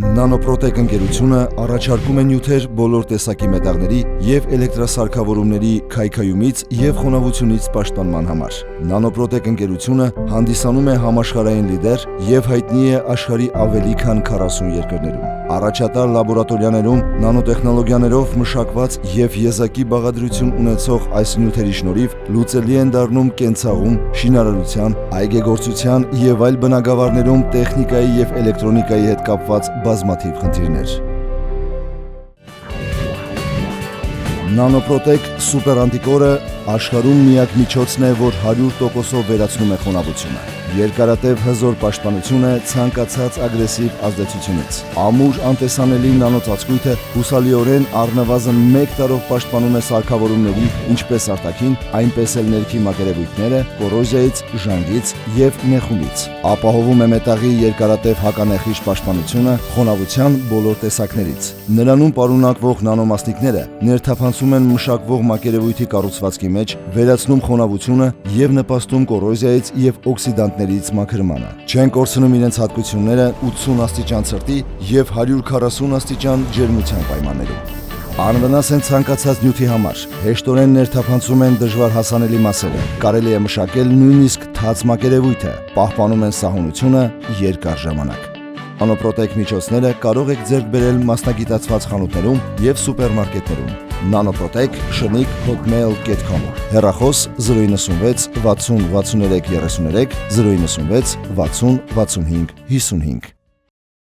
Նանոպրոտեկ ընկերությունը առաջարկում է նյութեր բոլոր տեսակի մետաղների և էլեկտրասարքավորումների քայքայումից և խոնավությունից պաշտպանման համար։ Նանոպրոտեկ ընկերությունը հանդիսանում է համաշխարհային լիդեր և հայտնի է աշխարհի ավելի քան 40 երկրներում։ Առաջատար լաբորատորիաներում նանոտեխնոլոգիաներով մշակված և եզակի բաղադրություն ունեցող այս նյութերի շնորհիվ լուծելի են դառնում կենցաղում, շինարարության, այգեգործության և այլ բնագավառներում տեխնիկայի և էլեկտրոնիկայի հետ կապված բազմաթիվ խնդիրներ։ Նանոպրոտեկ սուպեր անտիկորը աշխարհում միակ միջոցն է, որ 100%-ով վերացնում է խոնավությունը։ Երկարատև հզոր պաշտպանություն է ցանկացած ագրեսիվ ազդեցությունից։ Ամուր անտեսանելի նանոծածկույթը հուսալիորեն առնվազն 1 տարով պաշտպանում է սարքավորումների, ինչպես արտաքին, այնպես էլ ներքի մակերևույթները կոռոզիայից, ժանգից և նեխումից։ Ապահովում է մետաղի երկարատև հականեխիժ պաշտպանությունը խոնավության բոլոր տեսակներից։ Նրանում պարունակվող նանոմասնիկները ներթափանցում են մշակվող մակերևույթի կառուցվածքի մեջ, վերացնում խոնավությունը և նպաստում կոռոզիայից և օքսիդանտներից մաքրմանը։ Չեն կորցնում իրենց հատկությունները 80 աստիճան ցրտի և 140 աստիճան ջերմության պայմաններում։ Անվնաս են ցանկացած նյութի համար, հեշտորեն ներթափանցում են դժվար հասանելի մասերը, կարելի է մշակել նույնիսկ թաց մակերևույթը, պահպանում են սահունությունը երկար ժամանակ։ Նանոպրոտեկ միջոցները կարող եք ձեռք բերել մասնագիտացված խանութներում և սուպերմարկետներում։ Նանոպրոտեկ shnik@hotmail.com Հեռախոս 096 60 63 33 096 60 65 55